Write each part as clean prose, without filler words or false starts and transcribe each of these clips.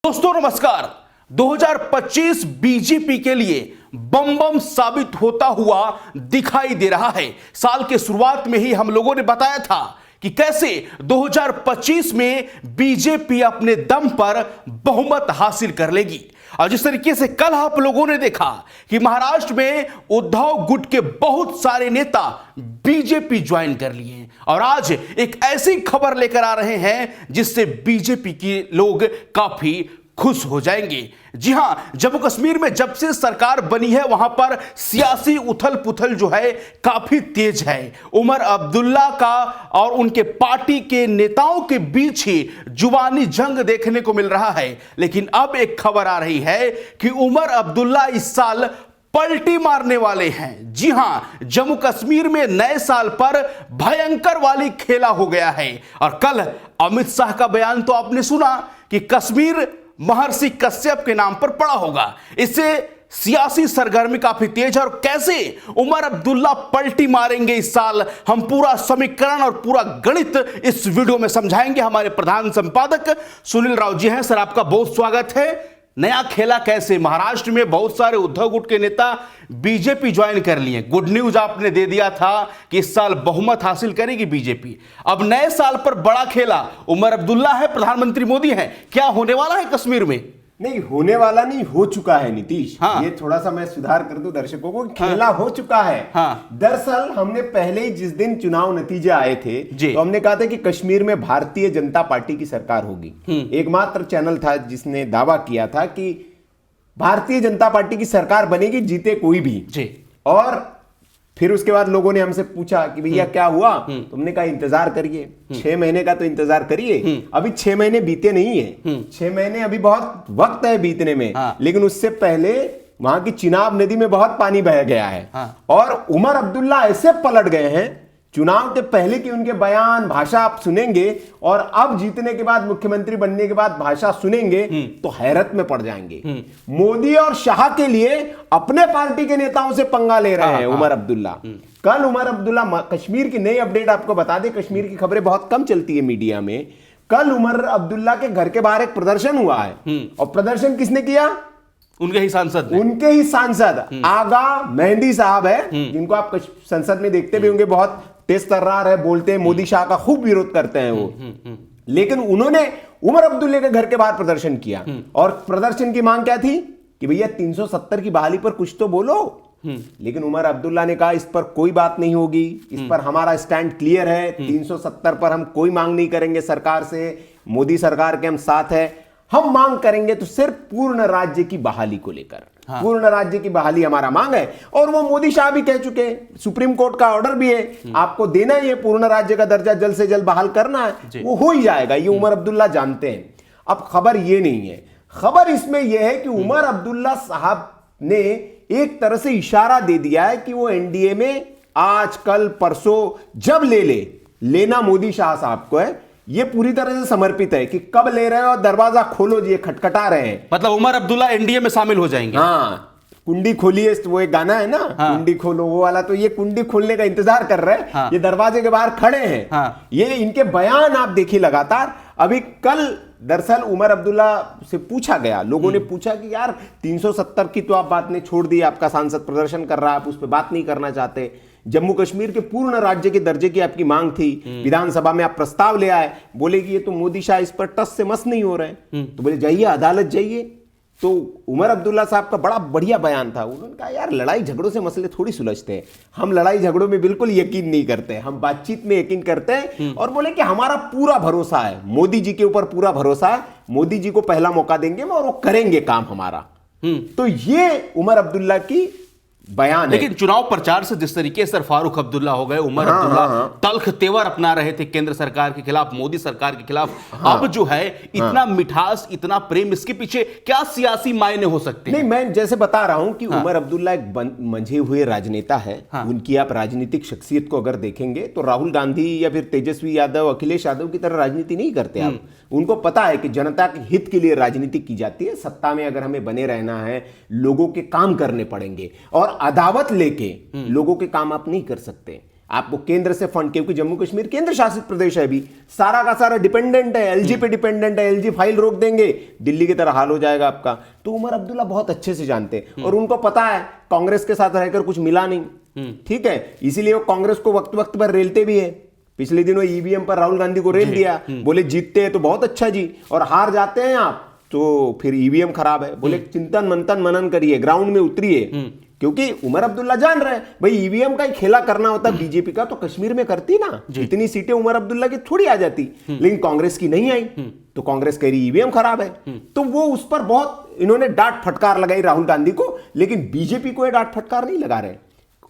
दोस्तों नमस्कार। 2025 बीजेपी के लिए बम बम साबित होता हुआ दिखाई दे रहा है। साल के शुरुआत में ही हम लोगों ने बताया था कि कैसे 2025 में बीजेपी अपने दम पर बहुमत हासिल कर लेगी। और जिस तरीके से कल आप लोगों ने देखा कि महाराष्ट्र में उद्धव गुट के बहुत सारे नेता बीजेपी ज्वाइन कर लिए हैं और आज एक ऐसी खबर लेकर आ रहे हैं जिससे बीजेपी के लोग काफी खुश हो जाएंगे। जी हां, जम्मू कश्मीर में जब से सरकार बनी है वहां पर सियासी उथल पुथल जो है काफी तेज है। उमर अब्दुल्ला का और उनके पार्टी के नेताओं के बीच ही जुबानी जंग देखने को मिल रहा है। लेकिन अब एक खबर आ रही है कि उमर अब्दुल्ला इस साल पलटी मारने वाले हैं। जी हां, जम्मू कश्मीर में नए साल पर भयंकर वाली खेला हो गया है। और कल अमित शाह का बयान तो आपने सुना कि कश्मीर महर्षि कश्यप के नाम पर पड़ा होगा। इससे सियासी सरगर्मी काफी तेज है और कैसे उमर अब्दुल्ला पलटी मारेंगे इस साल, हम पूरा समीकरण और पूरा गणित इस वीडियो में समझाएंगे। हमारे प्रधान संपादक सुनील राव जी हैं। सर, आपका बहुत स्वागत है। नया खेला कैसे? महाराष्ट्र में बहुत सारे उद्धव गुट के नेता बीजेपी ज्वाइन कर लिए। गुड न्यूज आपने दे दिया था कि इस साल बहुमत हासिल करेगी बीजेपी। अब नए साल पर बड़ा खेला, उमर अब्दुल्ला है, प्रधानमंत्री मोदी है। क्या होने वाला है कश्मीर में? नहीं होने वाला नहीं, हो चुका है नीतीश। हाँ। ये थोड़ा सा मैं सुधार कर दूं दर्शकों को, खेला हो चुका है। हाँ। दरअसल हमने पहले ही जिस दिन चुनाव नतीजे आए थे जी। तो हमने कहा था कि कश्मीर में भारतीय जनता पार्टी की सरकार होगी। एकमात्र चैनल था जिसने दावा किया था कि भारतीय जनता पार्टी की सरकार बनेगी, जीते कोई भी जी। और फिर उसके बाद लोगों ने हमसे पूछा कि भैया क्या हुआ? तुमने कहा इंतजार करिए, 6 महीने का तो इंतजार करिए। अभी 6 महीने बीते नहीं है, 6 महीने अभी बहुत वक्त है बीतने में। हाँ। लेकिन उससे पहले वहां की चिनाब नदी में बहुत पानी बह गया है। हाँ। और उमर अब्दुल्ला ऐसे पलट गए हैं चुनाव के पहले की उनके बयान भाषा आप सुनेंगे और अब जीतने के बाद मुख्यमंत्री बनने के बाद भाषा सुनेंगे तो हैरत में पड़ जाएंगे। मोदी और शाह के लिए अपने पार्टी के नेताओं से पंगा ले रहे हैं उमर अब्दुल्ला। कल उमर अब्दुल्ला, कश्मीर की नई अपडेट आपको बता दें, कश्मीर की खबरें बहुत कम चलती है मीडिया में। कल उमर अब्दुल्ला के घर के बाहर एक प्रदर्शन हुआ है और प्रदर्शन किसने किया? उनके ही सांसद ने। उनके ही सांसद आगा मेहंदी साहब है, जिनको आप संसद में देखते भी होंगे, बहुत तेज तर्रार है, बोलते हैं, मोदी शाह का खूब विरोध करते हैं वो। लेकिन उन्होंने उमर अब्दुल्ला के घर के बाहर प्रदर्शन किया और प्रदर्शन की मांग क्या थी कि भैया 370 की बहाली पर कुछ तो बोलो। लेकिन उमर अब्दुल्ला ने कहा इस पर कोई बात नहीं होगी, इस पर हमारा स्टैंड क्लियर है, 370 पर हम कोई मांग नहीं करेंगे सरकार से, मोदी सरकार के हम साथ है। हम मांग करेंगे तो सिर्फ पूर्ण राज्य की बहाली को लेकर। हाँ। पूर्ण राज्य की बहाली हमारा मांग है और वो मोदी शाह भी कह चुके हैं, सुप्रीम कोर्ट का ऑर्डर भी है, आपको देना ही है, पूर्ण राज्य का दर्जा जल्द से जल्द बहाल करना है, वो हो ही जाएगा। ये उमर अब्दुल्ला जानते हैं। अब खबर ये नहीं है, खबर इसमें यह है कि उमर अब्दुल्ला साहब ने एक तरह से इशारा दे दिया है कि वो एनडीए में आज कल परसों जब लेना मोदी शाह साहब को है, ये पूरी तरह से समर्पित है कि कब ले रहे हैं और दरवाजा खोलो जी, खटखटा रहे हैं। मतलब उमर अब्दुल्ला एनडीए में शामिल हो जाएंगे। हाँ, कुंडी खोलिए, वो एक गाना है ना। हाँ। कुंडी खोलो, वो वाला। तो ये कुंडी खोलने का इंतजार कर रहे हैं। हाँ। ये दरवाजे के बाहर खड़े हैं। हाँ। ये इनके बयान आप देखिए लगातार। अभी कल दरअसल उमर अब्दुल्ला से पूछा गया, लोगों ने पूछा कि यार 370 की तो आप बात ने छोड़ दी, आपका सांसद प्रदर्शन कर रहा है, आप उस पर बात नहीं करना चाहते। जम्मू कश्मीर के पूर्ण राज्य के दर्जे की आपकी मांग थी, विधानसभा में आप प्रस्ताव ले आए, बोले कि ये तो मोदी शाह इस पर टस से मस नहीं हो रहे हैं। तो बोले जाइए अदालत जाइए। तो उमर अब्दुल्ला साहब का बड़ा बढ़िया बयान था। उन्होंने कहा यार लड़ाई झगड़ों से मसले थोड़ी सुलझते हैं, हम लड़ाई झगड़ों में बिल्कुल यकीन नहीं करते, हम बातचीत में यकीन करते हैं। और बोले कि हमारा पूरा भरोसा है, मोदी जी के ऊपर पूरा भरोसा है, मोदी जी को पहला मौका देंगे और वो करेंगे काम हमारा। तो ये उमर अब्दुल्ला की बयान है। लेकिन चुनाव प्रचार से जिस तरीके से फारूक अब्दुल्ला हो गए, उमर अब्दुल्ला तल्ख तेवर अपना रहे थे केंद्र सरकार के खिलाफ, मोदी सरकार के खिलाफ, अब जो है इतना मिठास, इतना प्रेम, इसके पीछे क्या सियासी मायने हो सकते हैं? नहीं, मैं जैसे बता रहा हूं कि उमर अब्दुल्ला एक मंझे हुए राजनेता है। उनकी आप राजनीतिक शख्सियत को अगर देखेंगे तो राहुल गांधी या फिर तेजस्वी यादव, अखिलेश यादव की तरह राजनीति नहीं करते आप। उनको पता है कि जनता के हित के लिए राजनीति की जाती है। सत्ता में अगर हमें बने रहना है, लोगों के काम करने पड़ेंगे और अदावत लेके लोगों के काम आप नहीं कर सकते। आपको केंद्र से फंड, क्योंकि जम्मू कश्मीर केंद्र शासित प्रदेश है, अभी सारा का सारा डिपेंडेंट है, एलजी पे डिपेंडेंट है, एलजी फाइल रोक देंगे दिल्ली की तरह हाल हो जाएगा आपका। तो उमर अब्दुल्ला बहुत अच्छे से जानते हैं और उनको पता है कांग्रेस के साथ रहकर कुछ मिला नहीं, ठीक है, इसीलिए वो कांग्रेस को वक्त वक्त पर रेलते भी है। पिछले दिनों ईवीएम पर राहुल गांधी को रेल दिया, बोले जीतते हैं तो बहुत अच्छा जी, और हार जाते हैं आप तो फिर ईवीएम खराब है, बोले चिंतन मंथन मनन करिए, ग्राउंड में उतरिए, क्योंकि उमर अब्दुल्ला जान रहे हैं भाई ईवीएम का ही खेला करना होता बीजेपी का तो कश्मीर में करती ना, इतनी सीटें उमर अब्दुल्ला की थोड़ी आ जाती, लेकिन कांग्रेस की नहीं आई, तो कांग्रेस कह रही ईवीएम खराब है, तो वो उस पर बहुत इन्होंने डांट फटकार लगाई राहुल गांधी को, लेकिन बीजेपी को ये डांट फटकार नहीं लगा रहे,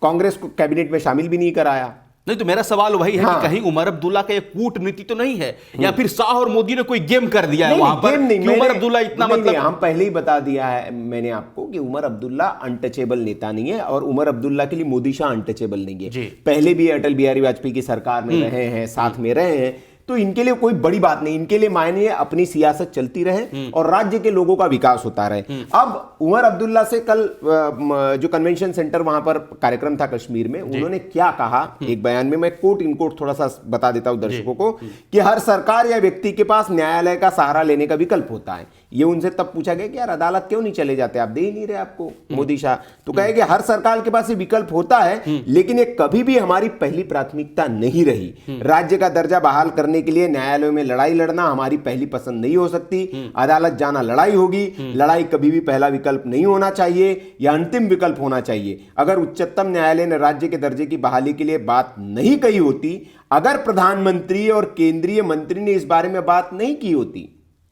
कांग्रेस को कैबिनेट में शामिल भी नहीं कराया। नहीं तो मेरा सवाल वही है कि कहीं उमर अब्दुल्ला का एक कूटनीति तो नहीं है, या फिर शाह और मोदी ने कोई गेम कर दिया है वहां पर कि उमर अब्दुल्ला इतना मतलब। हम पहले ही बता दिया है मैंने आपको कि उमर अब्दुल्ला अनटचेबल नेता नहीं है, और उमर अब्दुल्ला के लिए मोदी शाह अनटचेबल नहीं है। पहले भी अटल बिहारी वाजपेयी की सरकार में रहे हैं, साथ में रहे हैं, तो इनके लिए कोई बड़ी बात नहीं, इनके लिए मायने अपनी सियासत चलती रहे और राज्य के लोगों का विकास होता रहे। अब उमर अब्दुल्ला से कल जो कन्वेंशन सेंटर वहां पर कार्यक्रम था कश्मीर में, उन्होंने क्या कहा एक बयान में, मैं कोट इनकोट थोड़ा सा बता देता हूं दर्शकों को, कि हर सरकार या व्यक्ति के पास न्यायालय का सहारा लेने का विकल्प होता है। ये उनसे तब पूछा गया कि यार अदालत क्यों नहीं चले जाते, आप दे ही नहीं रहे आपको मोदी शाह, तो कहे कि हर सरकार के पास ये विकल्प होता है, लेकिन ये कभी भी हमारी पहली प्राथमिकता नहीं रही। राज्य का दर्जा बहाल करने के लिए न्यायालयों में लड़ाई लड़ना हमारी पहली पसंद नहीं हो सकती, अदालत जाना लड़ाई होगी, लड़ाई कभी भी पहला विकल्प नहीं होना चाहिए या अंतिम विकल्प होना चाहिए। अगर उच्चतम न्यायालय ने राज्य के दर्जे की बहाली के लिए बात नहीं कही होती, अगर प्रधानमंत्री और केंद्रीय मंत्री ने इस बारे में बात नहीं की होती,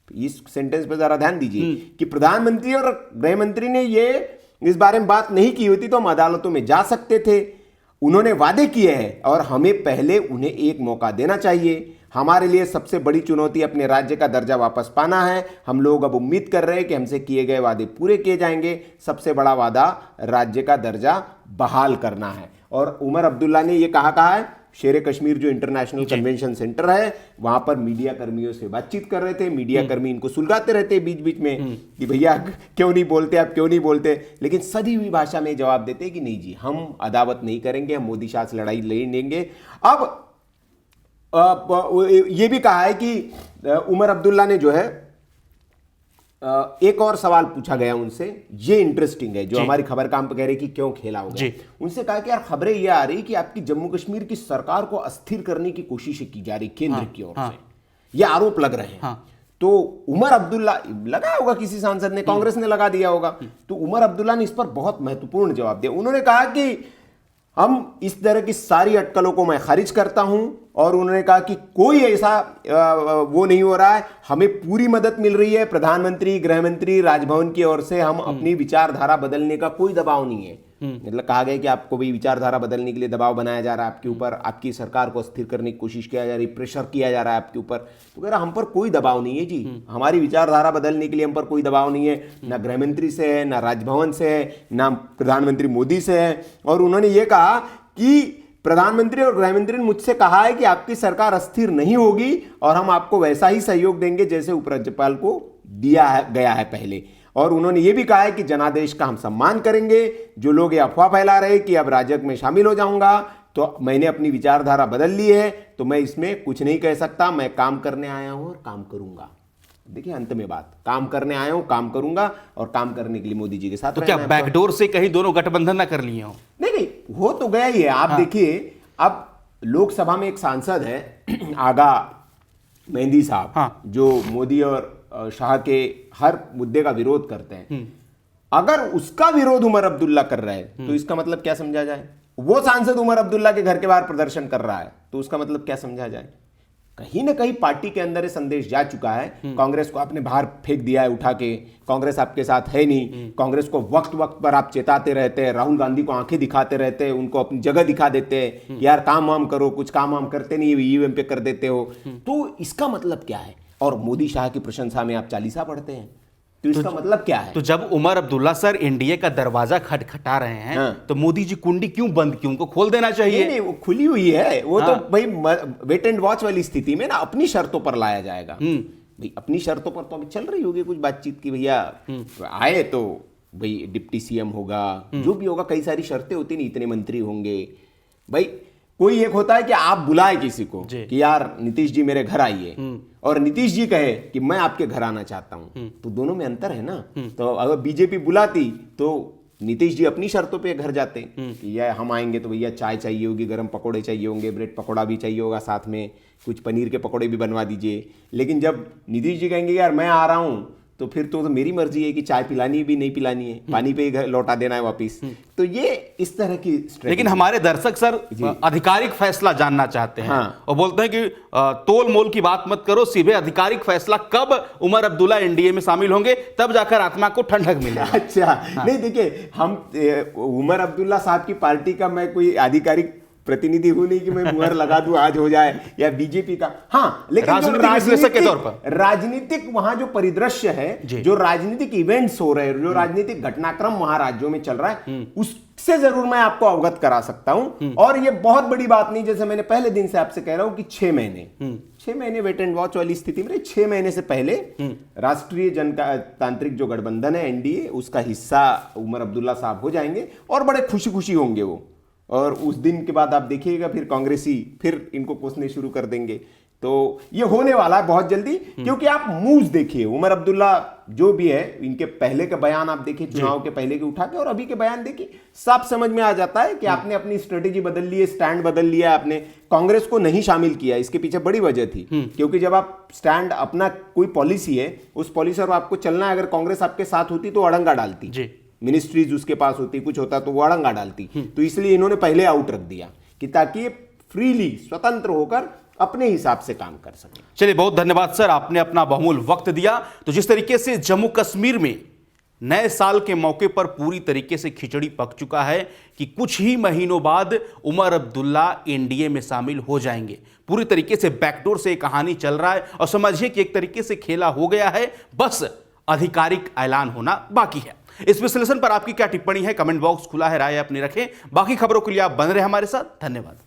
इस सेंटेंस पे जरा ध्यान दीजिए कि प्रधानमंत्री और गृह मंत्री ने ये इस बारे में बात नहीं की होती तो हम अदालतों में जा सकते थे। उन्होंने वादे किए हैं और हमें पहले उन्हें एक मौका देना चाहिए। हमारे लिए सबसे बड़ी चुनौती अपने राज्य का दर्जा वापस पाना है। हम लोग अब उम्मीद कर रहे हैं कि हमसे किए गए वादे पूरे किए जाएंगे। सबसे बड़ा वादा राज्य का दर्जा बहाल करना है। और उमर अब्दुल्ला ने यह कहा है, शेर कश्मीर जो इंटरनेशनल कन्वेंशन सेंटर है वहां पर मीडिया कर्मियों से बातचीत कर रहे थे। मीडिया कर्मी इनको सुलगाते रहते बीच बीच में कि भैया क्यों नहीं बोलते, आप क्यों नहीं बोलते, लेकिन सदी हुई भाषा में जवाब देते कि नहीं जी, हम अदावत नहीं करेंगे, हम मोदी शाह से लड़ाई नहीं लेंगे। अब ये भी कहा है कि उमर अब्दुल्ला ने जो है एक और सवाल पूछा गया उनसे, ये इंटरेस्टिंग है, जो हमारी खबर काम पे कह रही कि क्यों खेला होगा। उनसे कहा कि यार खबरें ये आ रही कि आपकी जम्मू कश्मीर की सरकार को अस्थिर करने की कोशिश की जा रही केंद्र की ओर से, ये आरोप लग रहे हैं। तो उमर अब्दुल्ला, लगा होगा किसी सांसद ने, कांग्रेस ने लगा दिया होगा, तो उमर अब्दुल्ला ने इस पर बहुत महत्वपूर्ण जवाब दिया। उन्होंने कहा कि हम इस तरह की सारी अटकलों को मैं खारिज करता हूं, और उन्होंने कहा कि कोई ऐसा वो नहीं हो रहा है, हमें पूरी मदद मिल रही है प्रधानमंत्री, गृह मंत्री, राजभवन की ओर से, हम अपनी विचारधारा बदलने का कोई दबाव नहीं है। मतलब कहा गया कि आपको भी विचारधारा बदलने के लिए दबाव बनाया जा रहा है आपके ऊपर, आपकी सरकार को अस्थिर करने की कोशिश किया जा रही, प्रेशर किया जा रहा है आपके ऊपर। तो कह रहा हम पर कोई दबाव नहीं है जी, हमारी विचारधारा बदलने के लिए हम पर कोई दबाव नहीं है, ना गृह मंत्री से है, ना राजभवन से है, ना प्रधानमंत्री मोदी से है। और उन्होंने ये कहा कि प्रधानमंत्री और गृह मंत्री ने मुझसे कहा है कि आपकी सरकार अस्थिर नहीं होगी और हम आपको वैसा ही सहयोग देंगे जैसे उपराज्यपाल को दिया गया है पहले। और उन्होंने ये भी कहा है कि जनादेश का हम सम्मान करेंगे। जो लोग ये अफवाह फैला रहे कि अब राजग में शामिल हो जाऊंगा, तो मैंने अपनी विचारधारा बदल ली है, तो मैं इसमें कुछ नहीं कह सकता, मैं काम करने आया हूं और काम करूंगा। देखिए अंत में बात, काम करने आया हूं, काम करूंगा, और काम करने के लिए मोदी जी के साथ। तो क्या बैकडोर से कहीं दोनों गठबंधन ना कर लिए हो? नहीं, हो तो गया ही है। आप देखिए, अब लोकसभा में एक सांसद है आगा मेहंदी साहब, जो मोदी और शाह के हर मुद्दे का विरोध करते हैं। अगर उसका विरोध उमर अब्दुल्ला कर रहा है तो इसका मतलब क्या समझा जाए? वो सांसद उमर अब्दुल्ला के घर के बाहर प्रदर्शन कर रहा है तो उसका मतलब क्या समझा जाए? कहीं ना कहीं पार्टी के अंदर ये संदेश जा चुका है, कांग्रेस को आपने बाहर फेंक दिया है उठा के, कांग्रेस आपके साथ है नहीं, कांग्रेस को वक्त वक्त पर आप चेताते रहते हैं, राहुल गांधी को आंखें दिखाते रहते हैं, उनको अपनी जगह दिखा देते हैं, यार काम वाम करो, कुछ काम वाम करते नहीं, ईवीएम पे कर देते हो। तो इसका मतलब क्या है? और मोदी शाह की प्रशंसा में आप चालीसा पढ़ते हैं, तो इसका मतलब क्या है? तो जब उमर अब्दुल्ला सर एनडीए का दरवाजा खटखटा रहे हैं, तो मोदी जी कुंडी क्यों बंद की? उनको खोल देना चाहिए। नहीं, वो खुली हुई है, वो तो भाई वेट एंड वॉच वाली स्थिति में ना अपनी शर्तों पर लाया जाएगा। भाई अपनी शर्तों पर तो अभी चल रही होगी कुछ बातचीत की, भैया आए तो भाई डिप्टी सीएम होगा, जो भी होगा, कई सारी शर्तें होती नहीं, इतने मंत्री होंगे। भाई कोई एक होता है कि आप बुलाए किसी को जी। कि यार नीतीश जी मेरे घर आइए, और नीतीश जी कहे कि मैं आपके घर आना चाहता हूं, तो दोनों में अंतर है ना। तो अगर बीजेपी बुलाती तो नीतीश जी अपनी शर्तों पे घर जाते कि यार हम आएंगे तो भैया चाय चाहिए होगी, गरम पकोड़े चाहिए होंगे, ब्रेड पकोड़ा भी चाहिए होगा, साथ में कुछ पनीर के पकोड़े भी बनवा दीजिए। लेकिन जब नीतीश जी कहेंगे यार मैं आ रहा हूं, तो फिर तो मेरी मर्जी है कि चाय पिलानी है भी नहीं पिलानी है, पानी पे ही घर लौटा देना है वापिस। तो ये इस तरह की स्ट्रेटजी। लेकिन हमारे दर्शक सर आधिकारिक फैसला जानना चाहते हैं। हाँ। और बोलते हैं कि तोल मोल की बात मत करो, सीधे आधिकारिक फैसला कब उमर अब्दुल्ला एनडीए में शामिल होंगे, तब जाकर आत्मा को ठंडक मिलेगा। अच्छा नहीं, देखिए हम उमर अब्दुल्ला साहब की पार्टी का मैं कोई आधिकारिक प्रतिनिधि हूं नहीं कि मैं मुहर लगा दूं आज हो जाए, या बीजेपी का। हाँ, लेकिन राजनीतिक विश्लेषक के तौर पर राजनीतिक वहां जो परिदृश्य है, जो राजनीतिक इवेंट्स हो रहे हैं, जो राजनीतिक घटनाक्रम वहां राज्यों में चल रहा है, उससे जरूर मैं आपको अवगत करा सकता हूं। और ये बहुत बड़ी बात नहीं, जैसे मैंने पहले दिन से आपसे कह रहा हूं कि 6 महीने वेट एंड वॉच वाली स्थिति में 6 महीने से पहले राष्ट्रीय जनतांत्रिक जो गठबंधन है एनडीए, उसका हिस्सा उमर अब्दुल्ला साहब हो जाएंगे और बड़े खुशी खुशी होंगे वो। और उस दिन के बाद आप देखिएगा फिर कांग्रेसी फिर इनको कोसने शुरू कर देंगे। तो ये होने वाला है बहुत जल्दी, क्योंकि आप मूव्स देखिए, उमर अब्दुल्ला जो भी है, इनके पहले के बयान आप देखिए, चुनाव के पहले के उठा के और अभी के बयान देखिए, साफ समझ में आ जाता है कि आपने अपनी स्ट्रेटेजी बदल ली है, स्टैंड बदल लिया आपने। कांग्रेस को नहीं शामिल किया, इसके पीछे बड़ी वजह थी, क्योंकि जब आप स्टैंड अपना कोई पॉलिसी है, उस पॉलिसी पर आपको चलना है, अगर कांग्रेस आपके साथ होती तो अड़ंगा डालती, मिनिस्ट्रीज उसके पास होती, कुछ होता तो वो अड़ंगा डालती। तो इसलिए इन्होंने पहले आउट रख दिया कि ताकि ये फ्रीली स्वतंत्र होकर अपने हिसाब से काम कर सके। चलिए, बहुत धन्यवाद सर, आपने अपना बहुमूल्य वक्त दिया। तो जिस तरीके से जम्मू कश्मीर में नए साल के मौके पर पूरी तरीके से खिचड़ी पक चुका है कि कुछ ही महीनों बाद उमर अब्दुल्ला एनडीए में शामिल हो जाएंगे, पूरी तरीके से बैकडोर से कहानी चल रहा है और समझिए कि एक तरीके से खेला हो गया है, बस आधिकारिक ऐलान होना बाकी है। इस विश्लेषण पर आपकी क्या टिप्पणी है? कमेंट बॉक्स खुला है, राय अपनी रखें। बाकी खबरों के लिए आप बने रहे हमारे साथ। धन्यवाद।